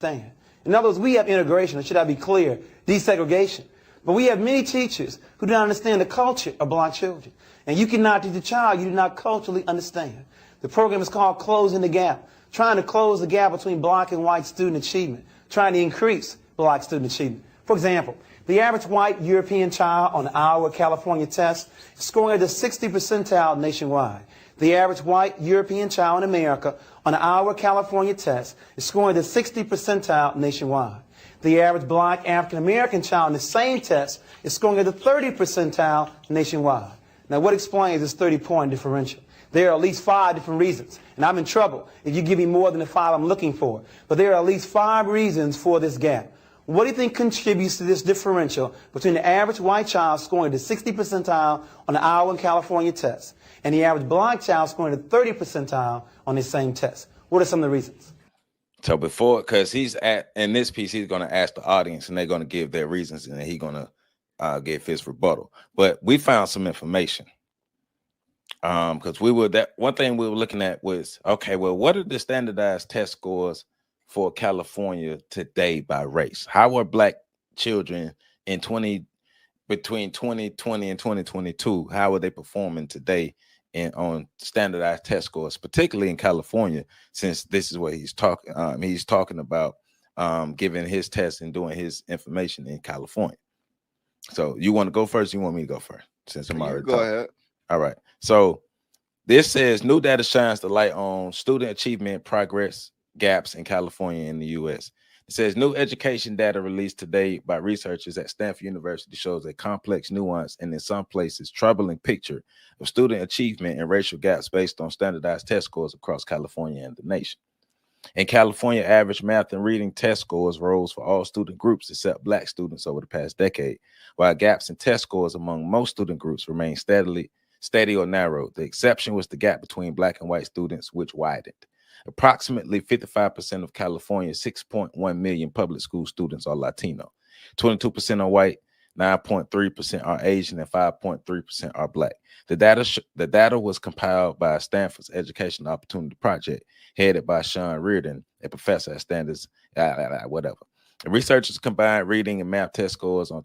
understand. In other words, we have integration, or should I be clear, desegregation. But we have many teachers who do not understand the culture of black children. And you cannot teach a child you do not culturally understand. The program is called Closing the Gap, trying to close the gap between black and white student achievement, trying to increase black student achievement. For example, the average white European child on the Iowa, California test is scoring at the 60th percentile nationwide. The average white European child in America on the Iowa, California test is scoring at the 60th percentile nationwide. The average black African American child in the same test is scoring at the 30th percentile nationwide. Now, what explains this 30-point differential? There are at least 5 different reasons, and I'm in trouble if you give me more than the 5 I'm looking for. But there are at least 5 reasons for this gap. What do you think contributes to this differential between the average white child scoring the 60th percentile on the Iowa and California test and the average black child scoring the 30th percentile on the same test? What are some of the reasons? So before, because in this piece, he's going to ask the audience and they're going to give their reasons and then he's going to give his rebuttal. But we found some information. Because one thing we were looking at was, okay, well, what are the standardized test scores for California today by race? How are black children between 2020 and 2022? How are they performing today on standardized test scores, particularly in California, since this is what he's talking. He's talking about giving his test and doing his information in California. So you want to go first? You want me to go first? Since I'm already go ahead. All right. So this says new data shines the light on student achievement progress gaps in California and the U.S. It says new education data released today by researchers at Stanford University shows a complex, nuanced, and in some places troubling picture of student achievement and racial gaps based on standardized test scores across California and the nation. In California, average math and reading test scores rose for all student groups except black students over the past decade, while gaps in test scores among most student groups remain steady or narrowed. The exception was the gap between black and white students, which widened. Approximately 55% of California's 6.1 million public school students are Latino. 22% are white, 9.3% are Asian, and 5.3% are black. The data was compiled by Stanford's Education Opportunity Project, headed by Sean Reardon, a professor at The researchers combined reading and math test scores on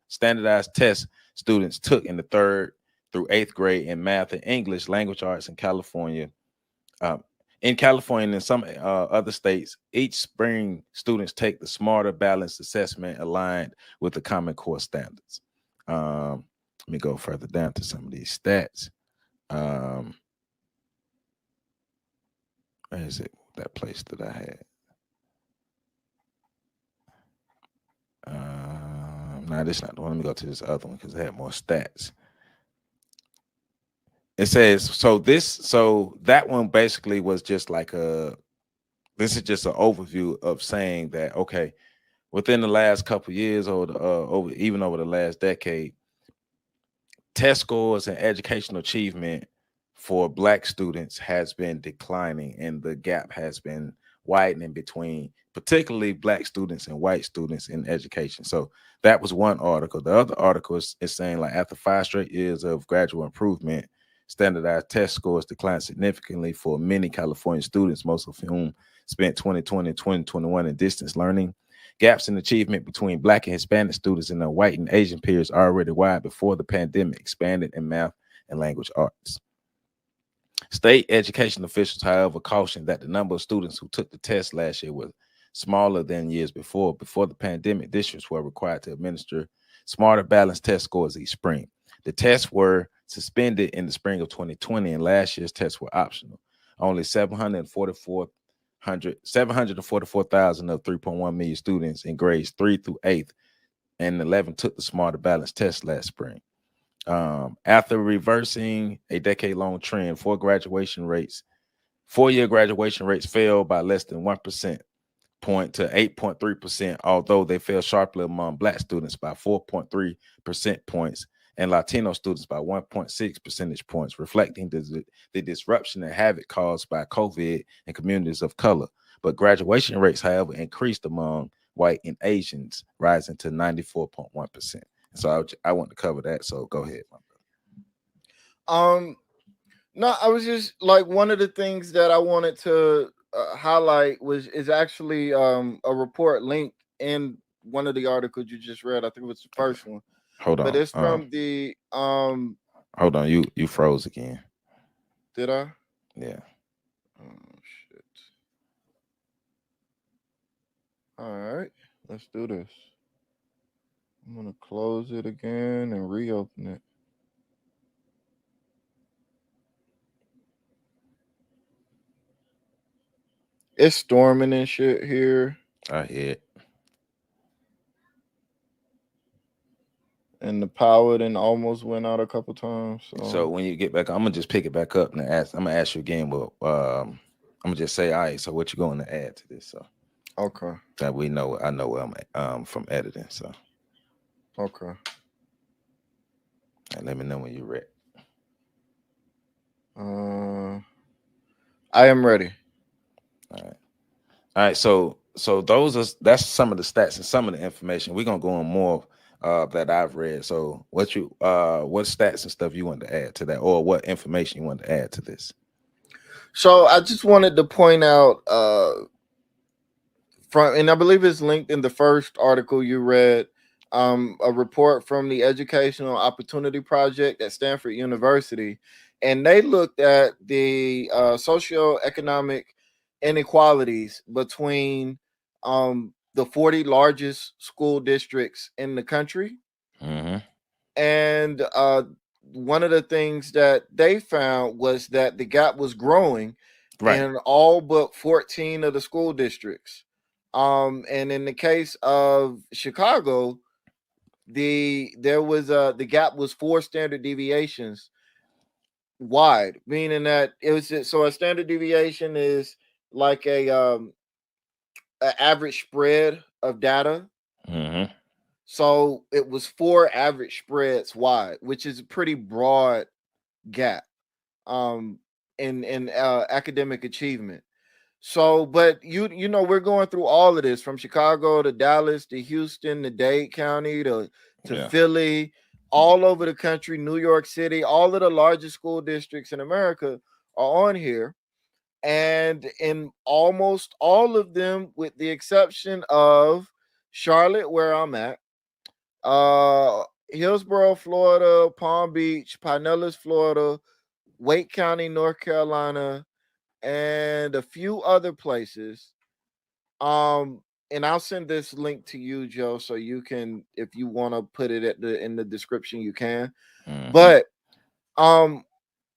standardized tests students took in the 3rd through 8th grade in math and English language arts in California. In California and in some other states, each spring students take the Smarter Balanced Assessment aligned with the Common Core standards. Let me go further down to some of these stats. Where is it? That place that I had. No, this is not the one. Let me go to this other one because it had more stats. It says, so that one basically was just like this is just an overview of saying that, okay, within the last couple of years or even over the last decade, test scores and educational achievement for black students has been declining and the gap has been widening between particularly black students and white students in education. So that was one article. The other article is saying like after 5 straight years of gradual improvement, standardized test scores declined significantly for many California students, most of whom spent 2020 and 2021 in distance learning. Gaps in achievement between black and Hispanic students and their white and Asian peers already wide before the pandemic expanded in math and language arts. State education officials, however, cautioned that the number of students who took the test last year was smaller than years before. Before the pandemic, districts were required to administer Smarter Balanced test scores each spring. The tests were suspended in the spring of 2020, and last year's tests were optional. Only 744,000 of 3.1 million students in grades 3 through 8 and 11 took the Smarter Balanced test last spring. After reversing a decade-long trend, 4-year graduation rates fell by less than 1% point to 8.3%, although they fell sharply among black students by 4.3% points and Latino students by 1.6 percentage points, reflecting the disruption and havoc caused by COVID in communities of color. But graduation rates, however, increased among white and Asians, rising to 94.1%. So I want to cover that. So go ahead, my brother. No, I was just like, one of the things that I wanted to highlight is actually a report linked in one of the articles you just read. I think it was the first one, Hold but on. it's from the Hold on. You froze again. Did I? Yeah. Oh shit! All right, let's do this. I'm gonna close it again and reopen it. It's storming and shit here, I hear it. and the power then almost went out a couple times. So So when you get back, I'm gonna just pick it back up and ask. I'm gonna ask you again. Well, I'm gonna just say, all right. So what you going to add to this? So okay, that we know, I know where I'm from editing. So okay. and let me know when you're ready. Uh, I am ready. All right. All right. So that's some of the stats and some of the information. We're gonna go on more that I've read. So what stats and stuff you want to add to that, or what information you want to add to this? So I just wanted to point out from, and I believe it's linked in the first article you read, a report from the Educational Opportunity Project at Stanford University, and they looked at the socioeconomic inequalities between the 40 largest school districts in the country. Mm-hmm. And one of the things that they found was that the gap was growing Right. in all but 14 of the school districts. And in the case of Chicago, the gap was 4 standard deviations wide, meaning that it was so a standard deviation is like a average spread of data. Mm-hmm. So it was 4 average spreads wide, which is a pretty broad gap um in academic achievement. So, but we're going through all of this from Chicago to Dallas to Houston to Dade County to Yeah. Philly, all over the country, New York City, all of the largest school districts in America are on here. And in almost all of them, with the exception of Charlotte, where I'm at, Hillsborough, Florida, Palm Beach, Pinellas, Florida, Wake County, North Carolina, and a few other places. Um, and I'll send this link to you, Joe, so you can, if you want to put it in the description, you can. Mm-hmm. But um,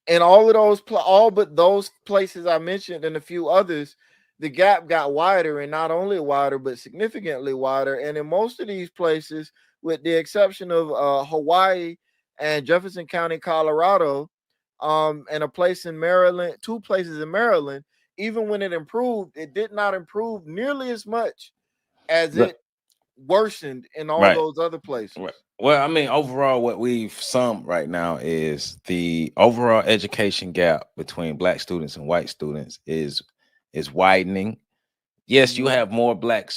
in all of those, all but those places I mentioned, and a few others, the gap got wider, and not only wider, but significantly wider. And in most of these places, with the exception of Hawaii and Jefferson County, Colorado, and a place in Maryland, 2 places in Maryland, even when it improved, it did not improve nearly as much as it worsened in all Right. those other places. Right. Well, I mean, overall, what we've summed right now is the overall education gap between black students and white students is widening. Yes, you Mhm. have more black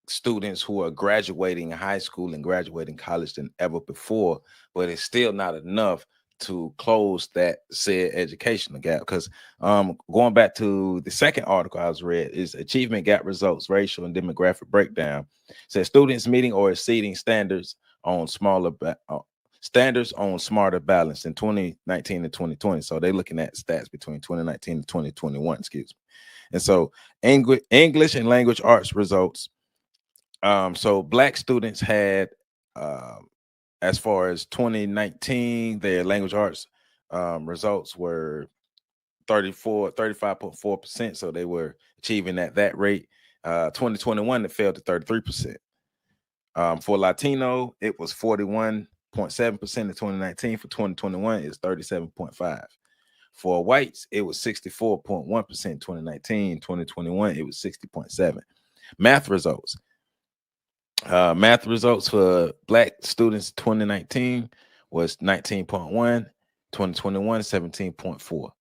students who are graduating high school and graduating college than ever before, but it's still not enough to close that said educational gap. Because going back to the second article I was read is achievement gap results, racial and demographic breakdown. Says students meeting or exceeding on smaller standards on smarter balance in 2019 and 2020. So they're looking at stats between 2019 and 2021. Excuse me. And so English and language arts results. So black students had, as far as 2019, their language arts results were 35.4%. So they were achieving at that rate. 2021, it fell to 33%. For Latino, it was 41.7% in 2019. For 2021, it's 37.5%. For whites, it was 64.1% in 2019. 2021, it was 60.7%. Math results. Math results for black students 2019 was 19.1, 2021 17.4.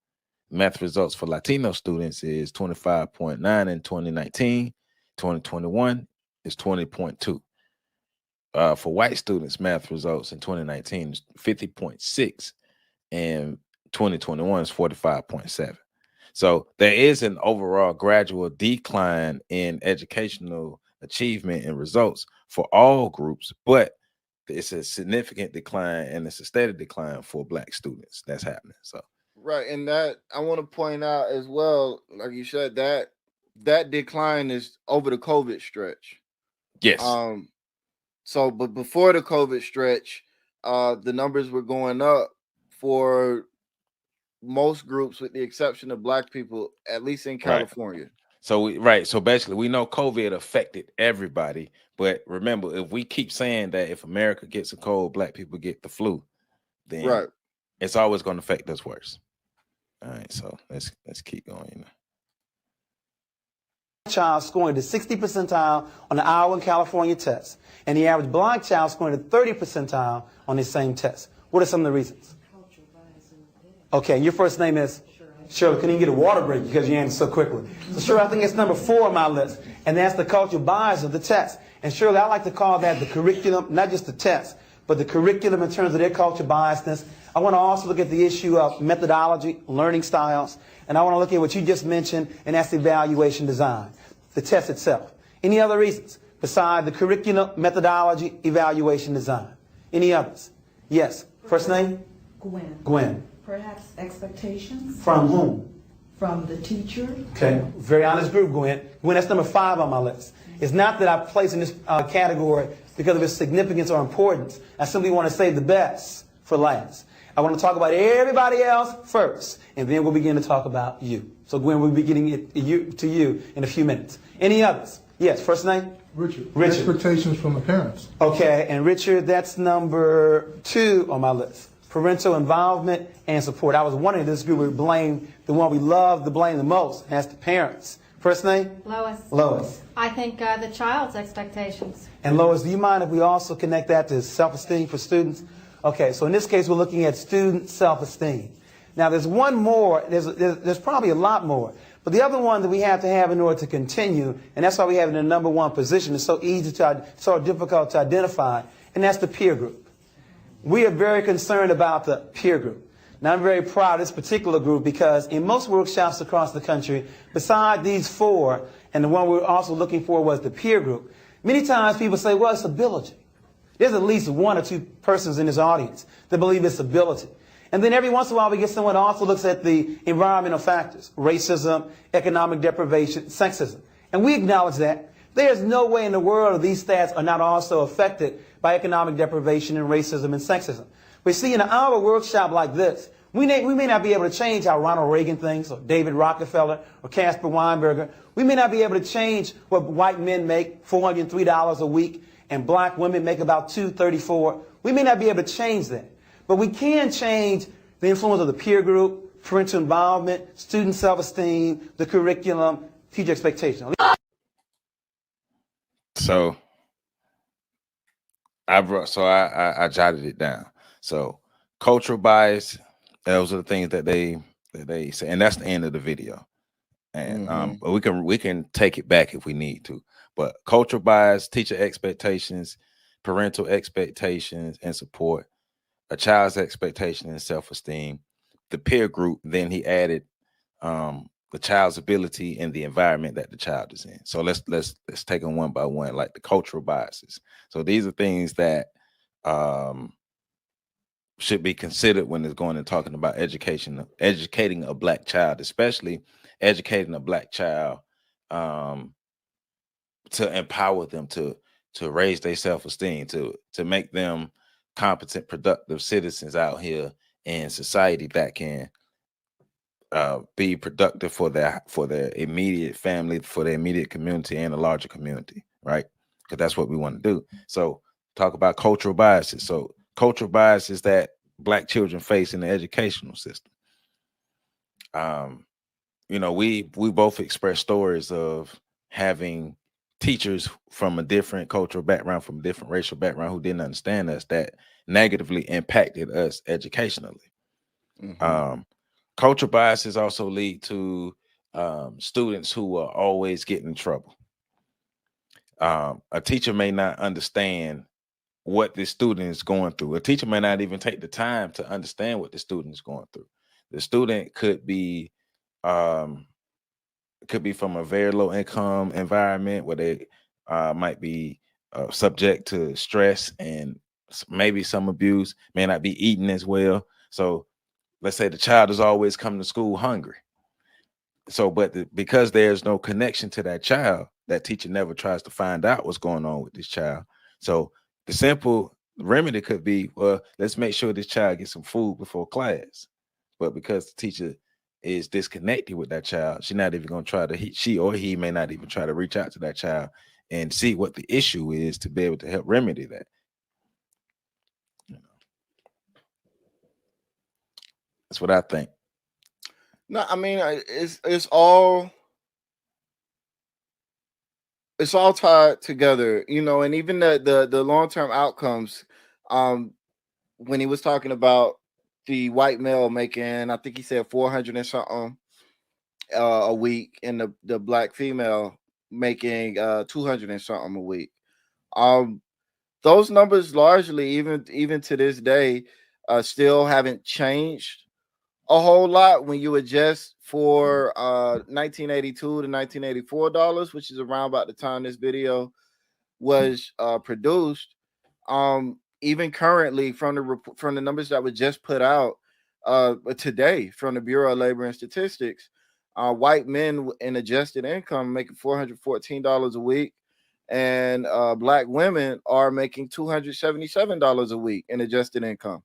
Math results for Latino students is 25.9 in 2019, 2021 is 20.2. For white students, math results in 2019 is 50.6 and 2021 is 45.7. So there is an overall gradual decline in educational achievement and results for all groups, but it's a significant decline and it's a steady decline for Black students that's happening. So Right, and that I want to point out as well, like you said, that decline is over the COVID stretch. yes, So but before the COVID stretch, the numbers were going up for most groups, with the exception of Black people, at least in right. California. So basically we know COVID affected everybody, but remember, if we keep saying that if America gets a cold, Black people get the flu, then Right. it's always going to affect us worse. All right, so let's keep going. Child scoring the 60th percentile on the Iowa and California test, and the average Black child scoring the 30th percentile on the same test. What are some of the reasons? Okay, your first name is? Shirley. Couldn't even get a water break because you answered so quickly. So Shirley, I think it's number 4 on my list, and that's the cultural bias of the test. And Shirley, I like to call that the curriculum, not just the test, but the curriculum in terms of their cultural biasness. I want to also look at the issue of methodology, learning styles, and I want to look at what you just mentioned, and that's the evaluation design, the test itself. Any other reasons besides the curriculum, methodology, evaluation design? Any others? Yes. First name? Gwen. Gwen. Perhaps expectations From whom? from the teacher. Okay. Very honest group, Gwen. Gwen, that's number 5 on my list. It's not that I place in this category because of its significance or importance. I simply want to save the best for last. I want to talk about everybody else first, and then we'll begin to talk about you. So, Gwen, we'll be getting it to you in a few minutes. Any others? Yes, first name? Richard. Richard. Expectations from the parents. Okay, and Richard, that's number 2 on my list. Parental involvement and support. I was wondering if this group would blame the one we love to blame the most, and that's the parents. First name? Lois. Lois. I think the child's expectations. And Lois, do you mind if we also connect that to self-esteem for students? Okay, so in this case, we're looking at student self-esteem. Now, there's one more. There's probably a lot more. But the other one that we have to have in order to continue, and that's why we have it in the number 1 position, it's so difficult to identify, and that's the peer group. We are very concerned about the peer group. Now, I'm very proud of this particular group because in most workshops across the country, beside these 4, and the one we were also looking for was the peer group, many times people say, well, it's ability. There's at least 1 or 2 persons in this audience that believe it's ability. And then every once in a while we get someone who also looks at the environmental factors, racism, economic deprivation, sexism. And we acknowledge that. There's no way in the world that these stats are not also affected by economic deprivation and racism and sexism. But see, in an hour workshop like this, we may not be able to change how Ronald Reagan thinks, or David Rockefeller, or Caspar Weinberger. We may not be able to change what white men make, $403 a week, and black women make about $234. We may not be able to change that. But we can change the influence of the peer group, parental involvement, student self-esteem, the curriculum, teacher expectation. So I jotted it down. So cultural bias, those are the things that they say, and that's the end of the video. And but we can take it back if we need to. But cultural bias, teacher expectations, parental expectations and support, a child's expectation and self-esteem, the peer group. Then he added the child's ability and the environment that the child is in. So let's take them one by one, like the cultural biases. So these are things that should be considered when it's going and talking about educating a black child, especially educating a black child to empower them to raise their self-esteem, to make them competent, productive citizens out here in society that can be productive for their immediate family, for their immediate community, and a larger community, right? Because that's what we want to do. So talk about cultural biases. So cultural biases that black children face in the educational system. We both express stories of having teachers from a different cultural background, from a different racial background, who didn't understand us, that negatively impacted us educationally. Cultural biases also lead to students who are always getting in trouble. A teacher may not understand what the student is going through. A teacher may not even take the time to understand what the student is going through. The student could be It could be from a very low income environment where they might be subject to stress and maybe some abuse, may not be eating as well. So let's say the child is always coming to school hungry. So, but because there's no connection to that child, that teacher never tries to find out what's going on with this child. So the simple remedy could be, well, let's make sure this child gets some food before class. But because the teacher is disconnected with that child, she's not even going to try to, she or he may not even try to reach out to that child and see what the issue is to be able to help remedy that. That's what I think. No, I mean, it's all tied together, you know, and even the long-term outcomes. When he was talking about the white male making, I think he said 400 and something a week, and the black female making 200 and something a week. Those numbers largely, even to this day, still haven't changed a whole lot when you adjust for 1982 to 1984 dollars, which is around about the time this video was produced. Even currently, from the numbers that were just put out today from the Bureau of Labor and Statistics, white men in adjusted income making $414 a week, and black women are making $277 a week in adjusted income.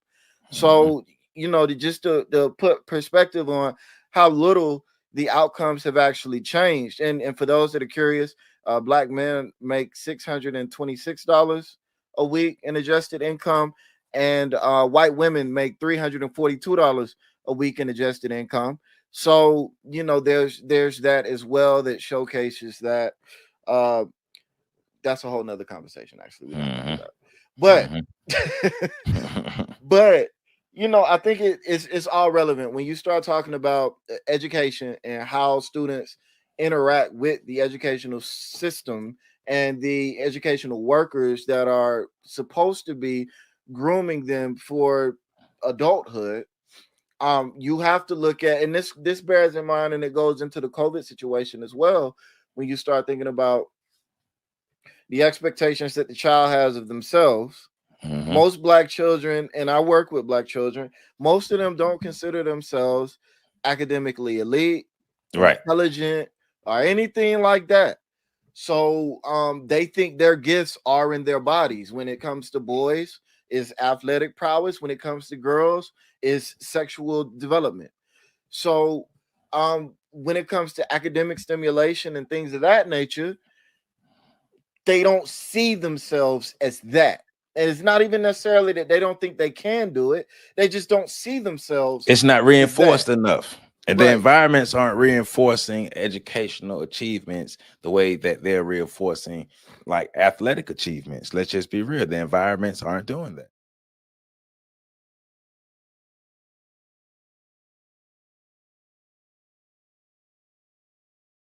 So, you know, to put perspective on how little the outcomes have actually changed. And for those that are curious, black men make $626 a week in adjusted income, and white women make $342 a week in adjusted income. So, you know, there's that as well that showcases that. That's a whole nother conversation, actually. We don't have to do that. But but you know, I think it's all relevant when you start talking about education and how students interact with the educational system and the educational workers that are supposed to be grooming them for adulthood. You have to look at, and this bears in mind, and it goes into the COVID situation as well, when you start thinking about the expectations that the child has of themselves. Most black children, and I work with black children, most of them don't consider themselves academically elite, Right, intelligent, or anything like that. So they think their gifts are in their bodies. When it comes to boys, is athletic prowess. When it comes to girls, is sexual development. So when it comes to academic stimulation and things of that nature, they don't see themselves as that. And it's not even necessarily that they don't think they can do it. They just don't see themselves. it's not reinforced enough. And the Right. environments aren't reinforcing educational achievements the way that they're reinforcing like athletic achievements. Let's just be real. The environments aren't doing that.